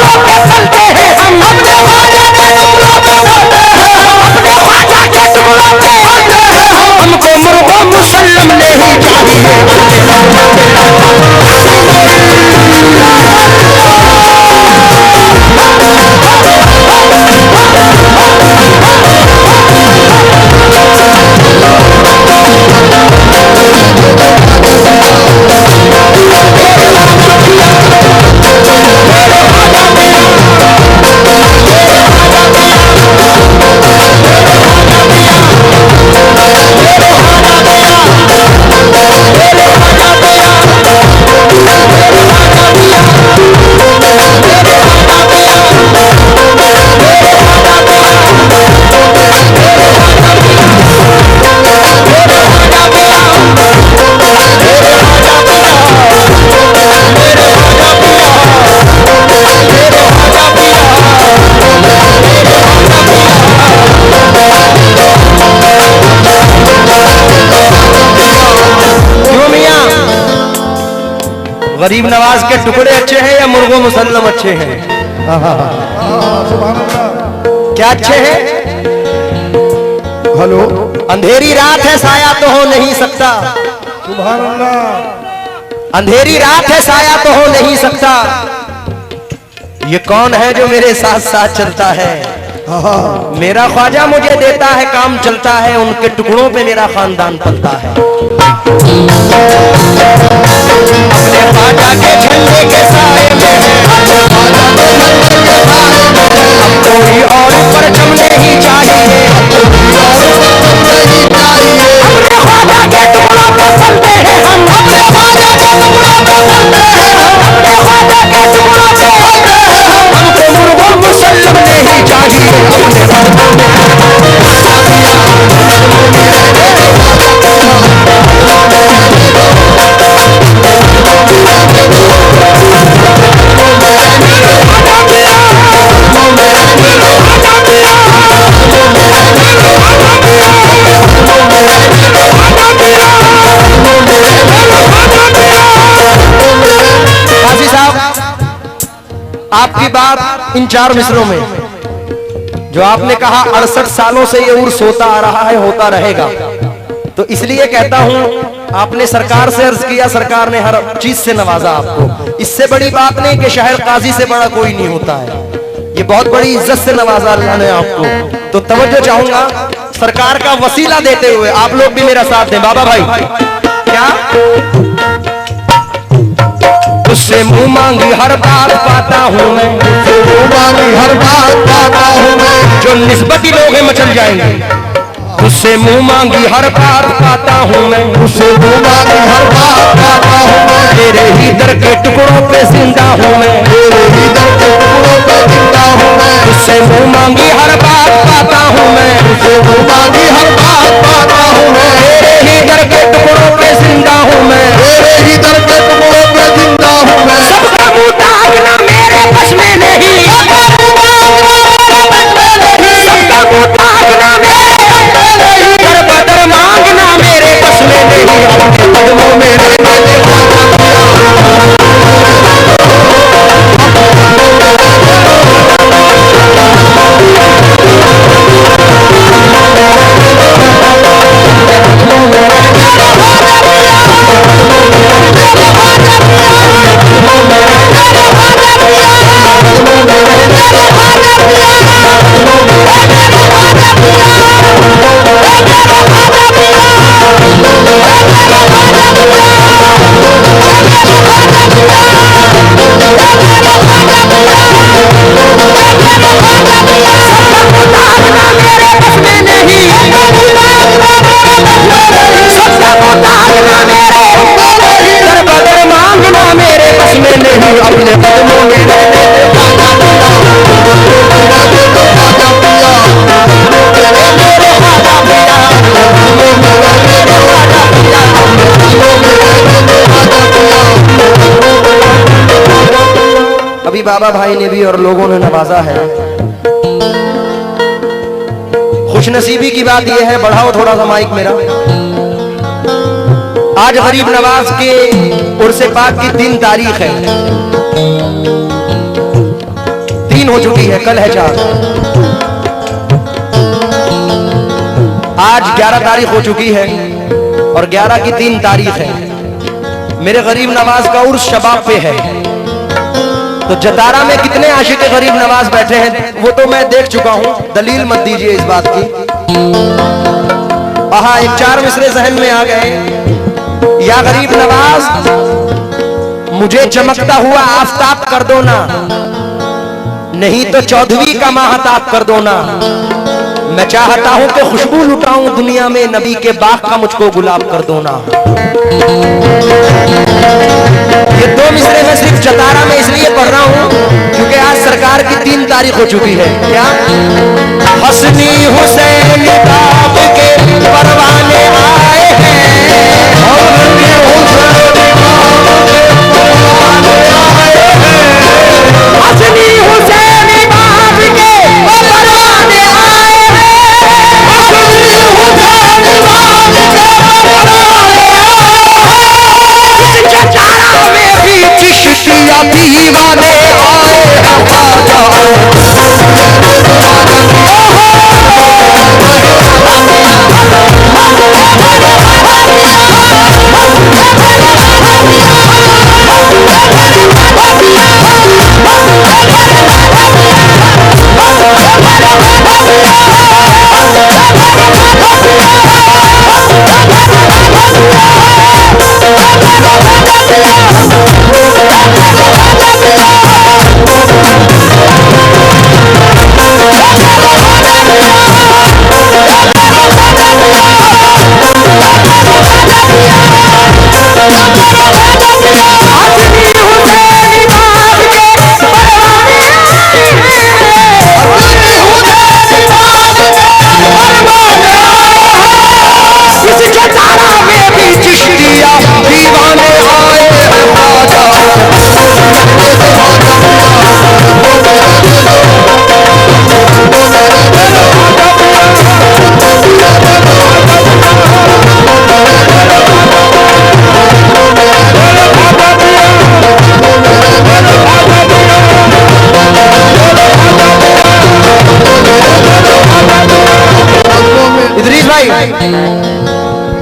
टुकड़ों पे चलते हैं हम, अपने ख्वाजा के टुकड़ों पे चलते हैं हम, अपने ख्वाजा के टुकड़ों पे चलते हैं हम। हमको मुर्गो मुसल्लम नहीं चाहिए। गरीब नवाज के टुकड़े अच्छे हैं या मुर्गो मुसल्लम अच्छे हैं? क्या अच्छे हैं? हेलो, अंधेरी रात है साया तो हो नहीं सकता, सुभान अल्लाह। अंधेरी रात है साया तो हो नहीं सकता, ये कौन है जो मेरे साथ साथ चलता है? मेरा ख्वाजा मुझे देता है, काम चलता है, उनके टुकड़ों पे मेरा खानदान पलता है। अपने ख्वाजा के झंडे के साए में अब कोई और परचम नहीं चाहिए। अपने ख्वाजा के टुकड़ों पे चलते हैं हम, अपने ख्वाजा के टुकड़ों पे चलते हैं हम, अपने ख्वाजा के टुकड़ों पे चलते हैं हम। हमको मुर्गो मुसल्लम नहीं चाहिए। आपकी बात इन 4 मिसरों में जो आपने कहा 68 सालों से ये उर्स होता आ रहा है, होता रहेगा, तो इसलिए कहता हूं आपने सरकार से अर्ज किया, सरकार ने हर चीज से नवाजा आपको। इससे बड़ी बात नहीं कि शहर काजी से बड़ा कोई नहीं होता है, ये बहुत बड़ी इज्जत से नवाजा अल्लाह ने आपको। तो तवज्जो चाहूंगा सरकार का वसीला देते हुए आप लोग भी मेरा साथ दें। बाबा भाई क्या उससे मुंह मांगी हर बात पाता हूँ मैं, मुंह मांगी हर बात पाता हूँ मैं, जो निस्बती लोग हैं मचल जाएंगे। उससे मुंह मांगी हर बात पाता हूँ मैं, उससे मुंह मांगी हर बात पाता हूँ मैं, तेरे ही दर के टुकड़ों पे जिंदा हूँ मैं, तेरे ही दर के टुकड़ों पे जिंदा हूँ मैं। उससे मुंह मांगी हर बात पाता हूँ मैं, उससे मुंह मांगी हर बात पाता हूँ मैं, तेरे ही दर के टुकड़ों पे जिंदा हूँ मैं, तेरे ही दर के टुकड़ों पे जिंदा हूँ मैं। सबका मुंह ताकना मेरे बस में नहीं, सबका मुंह ताकना मेरे बस में नहीं, दर बदर मांगना मेरे बस में नहीं, अपने कदमों में रहने दे। अभी बाबा भाई ने भी और लोगों ने नवाजा है। खुशनसीबी की बात यह है, बढ़ाओ थोड़ा सा माइक मेरा। आज गरीब नवाज के उर्से पाक की 3 तारीख है। 3 हो चुकी है, कल है 4। आज 11 तारीख हो चुकी है और 11 की 3 तारीख है। मेरे गरीब नवाज का उर्स शबाब पे है। तो जतारा में कितने आशिक गरीब नवाज बैठे हैं वो तो मैं देख चुका हूं, दलील मत दीजिए इस बात की। आहा, एक 4 मिसरे जहन में आ गए। या गरीब नवाज मुझे चमकता हुआ आफताब कर दो ना, नहीं तो 14वीं का माहताब कर दो ना। मैं चाहता हूं कि खुशबू लुटाऊं दुनिया में, नबी के बाग का मुझको गुलाब कर दो ना। ये 2 मिसरे मैं सिर्फ जतारा में इसलिए पढ़ रहा हूं क्योंकि आज सरकार की 3 तारीख हो चुकी है। क्या हसनी हुसैन बाब के परवाने आए हैं, हसनी हुसैन बाब के परवाने आए हैं, हसनी हुसैन बाब के परवाने आए हैं। जतारा में भी चिश्तिया दीवाने आए हैं,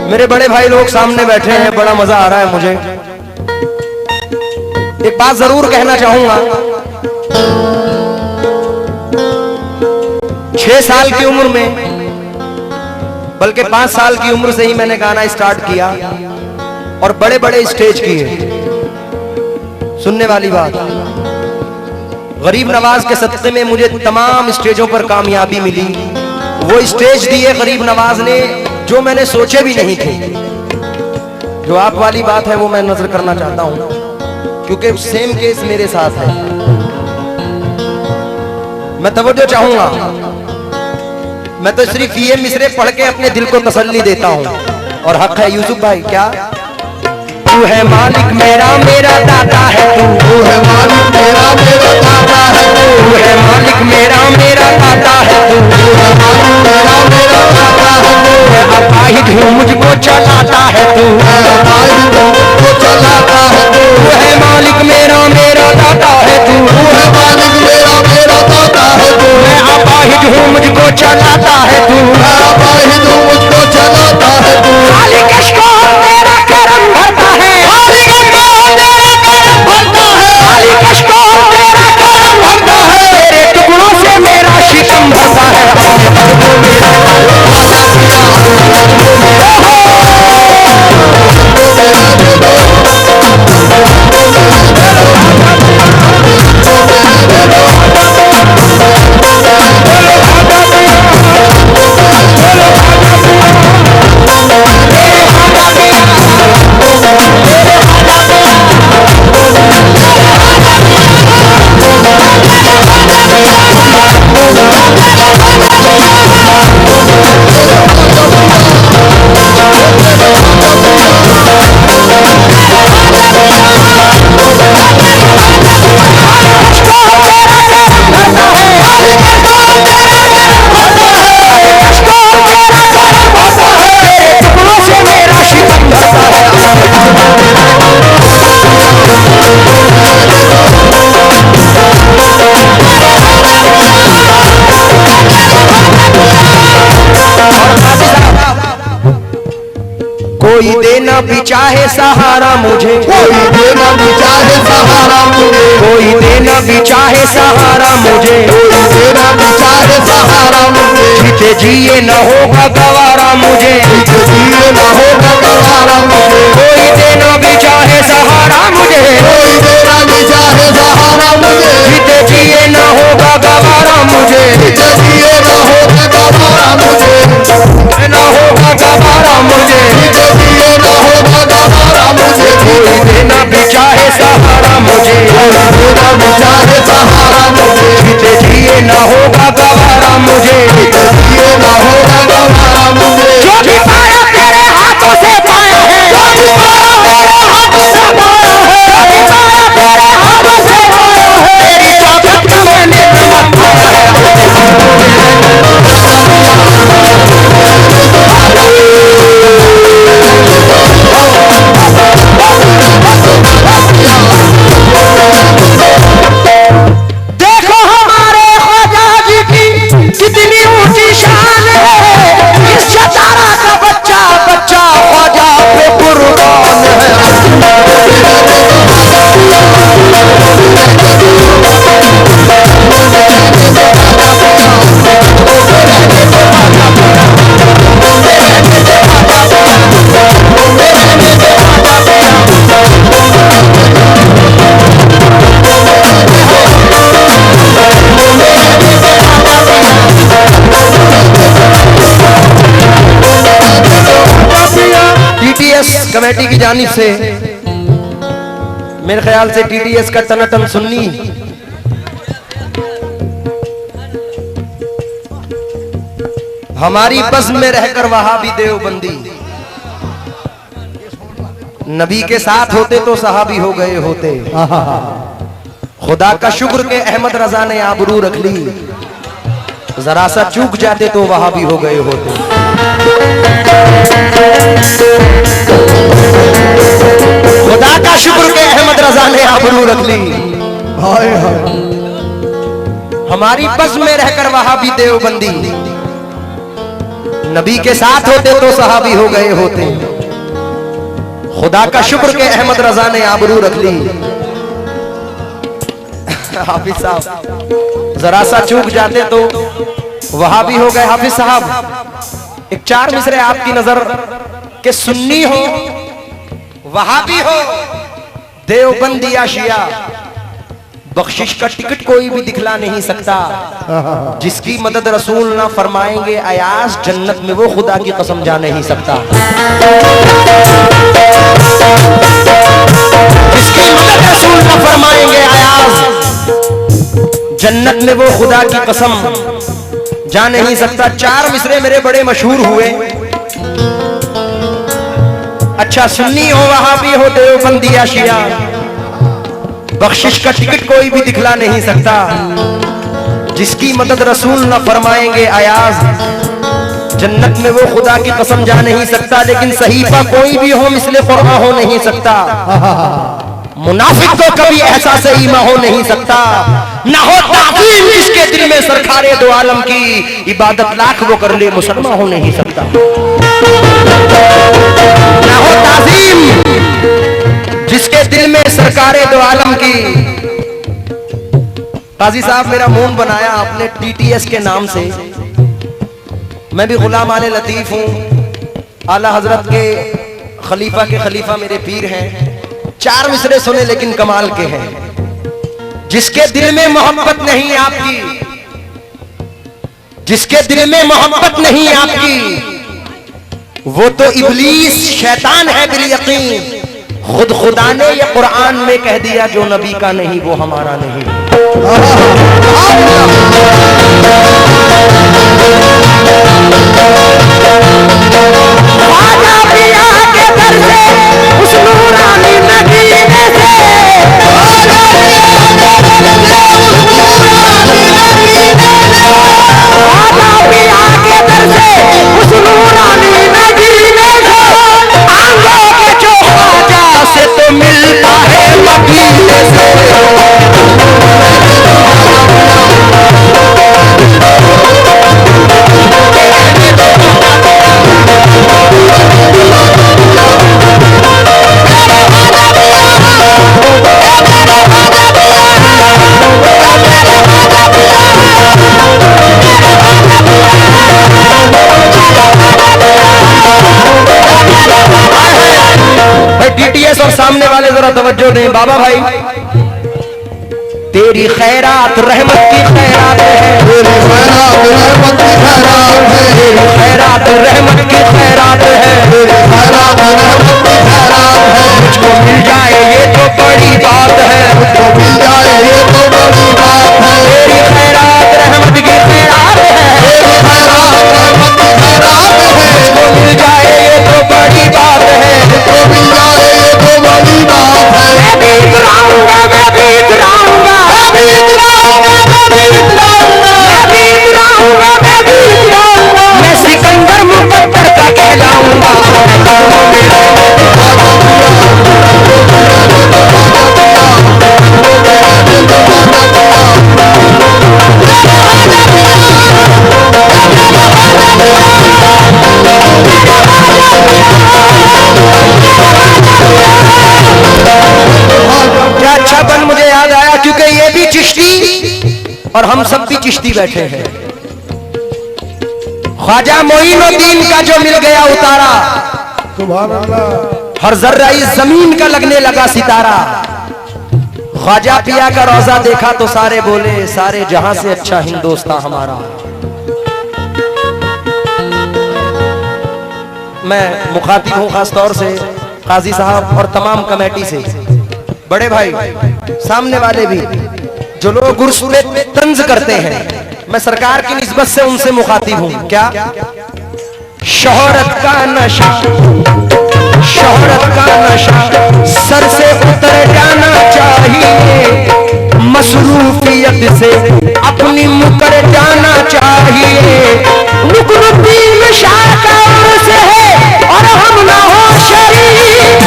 मेरे बड़े भाई लोग सामने बैठे हैं, बड़ा मजा आ रहा है मुझे। एक बात जरूर कहना चाहूंगा, 6 साल की उम्र में, बल्कि 5 साल की उम्र से ही मैंने गाना स्टार्ट किया और बड़े बड़े स्टेज किए। सुनने वाली बात, गरीब नवाज के सदक़े में मुझे तमाम स्टेजों पर कामयाबी मिली। वो स्टेज दिए गरीब नवाज ने जो मैंने सोचे भी नहीं थे। जो आप वाली बात है वो मैं नजर करना चाहता हूं क्योंकि सेम केस मेरे साथ है। मैं तवज्जो चाहूंगा, मैं तो सिर्फ ये मिसरे पढ़ के अपने दिल को तसल्ली देता हूं और हक है यूसुफ भाई। क्या तू है मालिक मेरा, मेरा दाता है तू है मालिक मेरा, मेरा दाता है तू है मालिक मेरा, मेरा दाता है तू है मालिक मेरा, मेरा दाता है तू अपाहिज हूँ मुझको चलाता है तू अपाहिज हूँ मुझको चलाता है तू है मालिक मेरा, मेरा दाता है तू है मालिक मेरा, मेरा दाता है तू मैं अपाहिज हूँ मुझको चलाता है तू अपाहिज हूँ मुझको चलाता है तू खाली कश्को तेरा करम भरता है, खाली कश्को तेरा करम भरता है, खाली कश्को तेरा कोई देना भी चाहे सहारा मुझे, कोई देना भी चाहे सहारा मुझे, कोई देना भी चाहे सहारा मुझे, कोई देना भी चाहे सहारा मुझे, जीते जिए न होगा गवारा मुझे, जीते जिए न होगा गवारा मुझे, कोई देना भी चाहे सहारा मुझे, कोई देना भी चाहे सहारा मुझे, जीते जिए न होगा गवारा मुझे, जीते जिए न होगा गवारा मुझे, न होगा गवारा मुझे, जीते जिए न होगा गवारा मुझे, कोई देना भी चाहे सहारा मुझे, कोई देना भी चाहे सहारा मुझे, जीते जिए न होगा गवारा मुझे, जीते जिए न होगा गवारा मुझे, जो भी पाया तेरे हाथों से पाया है, जो भी पाया तेरे हाथों से पाया है, जो भी पाया तेरे हाथों से पाया है, तेरी ताकत का मैंने चमक पाया है। देखो हमारे ख्वाजा जी की कितनी ऊंची शान है, इस शतारा का बच्चा बच्चा ख्वाजा पे कुर्बान है। टीटीएस कमेटी की जानिब से मेरे ख्याल से टीटीएस का टनाटन सुन्नी हमारी बज़्म में रहकर वहाबी देवबंदी, नबी के साथ होते तो सहाबी हो गए होते, खुदा का शुक्र के अहमद रजा ने आबरू रख ली, जरा सा चूक जाते तो वहाबी हो गए होते। खुदा का शुक्र के अहमद रजा ने आबरू रख ली, हाय हाय, हमारी बज़्म में रहकर वहाबी देवबंदी, नबी के साथ होते तो सहाबी हो गए होते, खुदा का शुक्र के अहमद रजा ने आबरू रख ली। हाफिज साहब जरा सा चूक जाते तो वहाबी हो गए। हाफिज साहब एक चार मिसरे आपकी नजर के सुन्नी हो, वहाबी हो, देवबंदी या शिया, बख्शिश का टिकट कोई भी दिखला नहीं सकता, जिसकी मदद रसूल ना फरमाएंगे अयाज जन्नत में वो खुदा की कसम जा नहीं सकता। जिसकी मदद रसूल ना फरमाएंगे अयाज जन्नत में वो खुदा की कसम जा नहीं सकता। चार मिसरे मेरे बड़े मशहूर हुए। अच्छा सुन्नी हो, वहाबी हो, देवबंदी या शिया, बख्शिश का टिकट कोई भी दिखला नहीं सकता, जिसकी मदद रसूल न फरमाएंगे अयाज जन्नत में वो खुदा की कसम जा नहीं सकता। लेकिन सहीफा कोई भी हो मिसले कुरान हो नहीं सकता, मुनाफिक को कभी एहसास ईमान हो नहीं सकता, ना हो ताज़ीम जिसके दिल में सरकारे दो आलम की इबादत लाख वो कर ले मुसलमान हो नहीं सकता। ना हो ताज़ीम जिसके दिल में सरकारे दो आलम की। काजी साहब मेरा मून बनाया आपने टीटीएस के नाम से, मैं भी गुलाम आले लतीफ हूं, आला हजरत के खलीफा के खलीफा मेरे पीर हैं। चार मिसरे सुने लेकिन कमाल के हैं। जिसके दिल में मोहब्बत नहीं आपकी, जिसके दिल में मोहब्बत नहीं आपकी, वो तो इब्लीस शैतान है बिल यकीन। खुद खुदा ने ये कुरान में कह दिया, जो नबी का नहीं वो हमारा नहीं। आजा पिया के दर से उस नूरानी मदीने से, आजा पिया के दर से उस नूरानी मदीने से, आजा पिया के दर से उस नूरानी मदीने से, आंगों के जो ख्वाजा से तो मिलता है मदीने से। तो सामने वाले जरा तवज्जो दें। बाबा भाई, तेरी खैरात रहमत की खैरात है, तेरी खैरात रहमत की खैरात है, तेरी खैरात रहमत की खैरात है, तेरी खैरात रहमत की खैरात है। मुझको मिल जाए ये तो बड़ी बात है, मुझको मिल जाए ये तो बड़ी बात है। तेरी खैरात रहमत की खैरात है, तेरी खैरात रहमत की खैरात है। मुझको मिल जाए ये तो बड़ी बात है, मुझको मिल जाए ये तो बड़ी बात है। मैं भी इतराऊंगा, मैं भी इतराऊंगा, मैं भी इतराऊंगा, मैं भी इतराऊंगा, मैं भी इतराऊंगा, मैं भी इतराऊंगा, मैं सिकंदर मुकद्दर का कहलाऊंगा। क्या अच्छा पल मुझे याद आया, क्योंकि ये भी चिश्ती और हम सब भी चिश्ती बैठे हैं। ख्वाजा मोइनुद्दीन का जो मिल गया उतारा, सुभान अल्लाह। हर जर्रा इस जमीन का लगने लगा सितारा। ख्वाजा पिया का रोजा देखा तो सारे बोले, सारे जहां से अच्छा हिंदुस्तान हमारा। मैं मुखातिब हूं खास तौर से काजी साहब और तमाम कमेटी से, बड़े भाई, सामने वाले भी जो लोग उर्स पे तंज करते हैं, मैं सरकार की निस्बत से उनसे मुखातिब हूं। क्या शोहरत का नशा, शोहरत का नशा सर से उतर जाना चाहिए, मसरूफियत से अपनी मुकर जाना चाहिए। नुकरुद्दीन शाह का उर्स है और हम ना हो शरीक,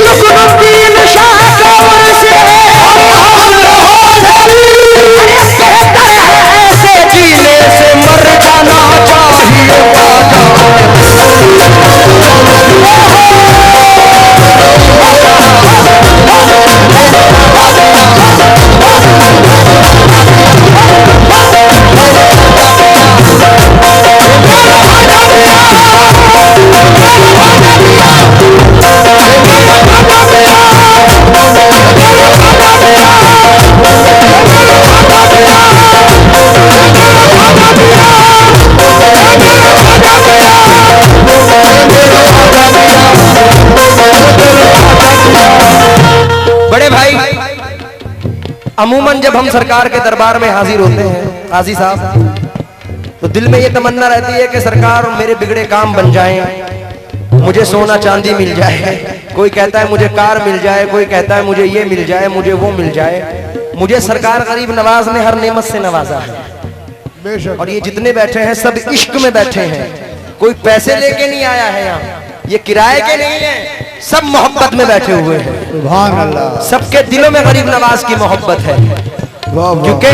नुकरुद्दीन शाह का उर्स है और हम ना हो शरीक। कहता है ऐसे जीने से मर जाना चाहिए। बड़े भाई, अमूमन जब हम सरकार के दरबार में हाजिर होते हैं काजी साहब, तो दिल में ये तमन्ना रहती है कि सरकार मेरे बिगड़े काम बन जाएं, मुझे सोना चांदी मिल जाए। कोई कहता है मुझे कार मिल जाए, कोई कहता है मुझे ये मिल जाए, मुझे वो मिल जाए। मुझे सरकार गरीब नवाज ने हर नेमत से नवाजा है। बेशक। और ये जितने बैठे हैं सब इश्क में बैठे हैं, कोई पैसे लेके नहीं आया है यहाँ, ये किराए के नहीं है, सब मोहब्बत में बैठे हुए हैं। सुभान अल्लाह। सबके दिलों में गरीब नवाज की मोहब्बत है, वाह वाह। क्योंकि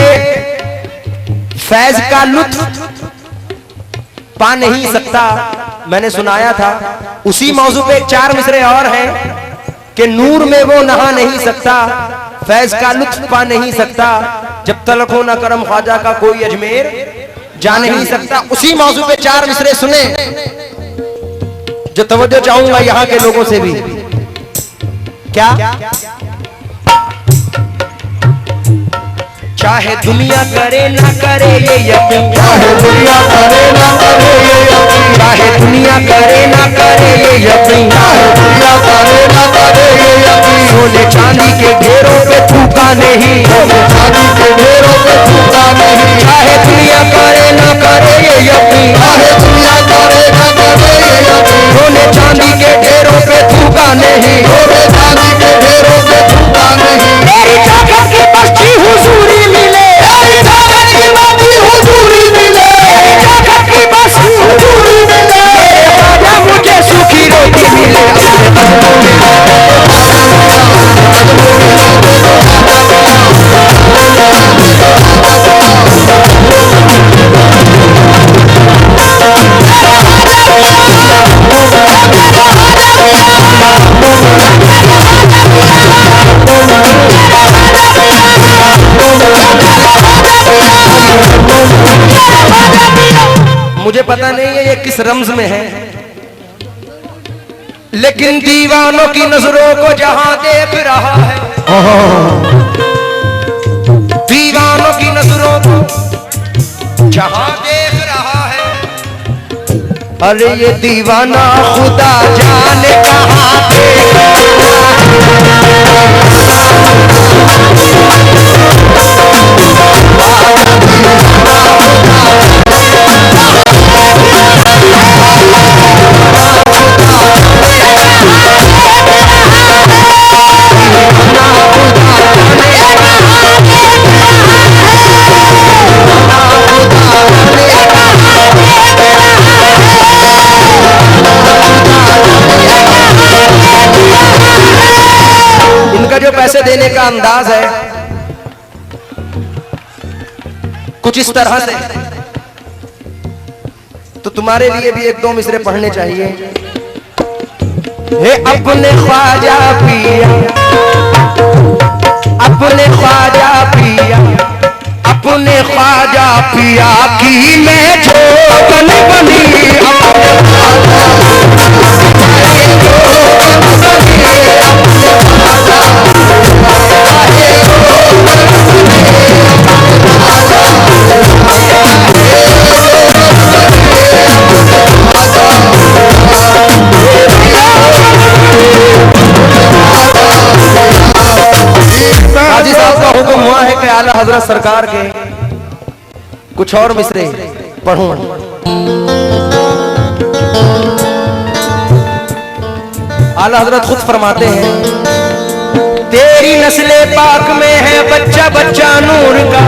फैज का लुत्फ पा नहीं सकता। मैंने सुनाया था उसी मौजू पे 4 मिसरे और हैं कि नूर में वो नहा नहीं सकता, फैज का लुत्फ पा नहीं सकता, जब तलक हो न करम ख्वाजा का कोई अजमेर जा नहीं सकता। उसी मौजू पे 4 मिसरे सुने जो तवज्जो चाहूंगा यहाँ के लोगों से भी। क्या चाहे दुनिया करे ना करे ये यकीन, चाहे दुनिया करे ना करे ये यकीन, चाहे दुनिया करे ना करे ये यकीन, चाहे दुनिया करे ना करे ये यकीन, सोने चांदी के ढेरों पे थूका नहीं, सोने चांदी के ढेरों पे थूका नहीं। चाहे दुनिया करे ना करे ये यकीन, चाहे दुनिया करे ना करे ये यकीन, सोने चांदी के ढेरों पे थूका नहीं, सोने चांदी के ढेरों पे थूका नहीं। मेरी चाकत की बस्ती हुजूरी मिले, तेरी चाकत की बस्ती हुजूरी मिले, मेरी चाकत की बस्ती हुजूरी मिले, मेरे ख्वाजा मुझे सूखी रोटी मिले। मुझे पता नहीं है ये किस रम्ज में है, लेकिन दीवानों की नजरों को जहां देख रहा है, दीवानों की नजरों को जहां देख रहा है, अरे ये दीवाना खुदा जाने कहां इनका जो पैसे देने का अंदाज है कुछ इस तरह से, तो तुम्हारे लिए भी एक दो मिसरे पढ़ने चाहिए। हे अपने ख्वाजा पिया, अपने ख्वाजा पिया, अपने ख्वाजा पिया की मैं जोगन बनी, हाजी साहब का हुक्म हुआ है कि आला हजरत सरकार के कुछ और मिसरे पढ़ूं। आला हजरत खुद फरमाते हैं, तेरी नस्ले पाक में है बच्चा बच्चा नूर का,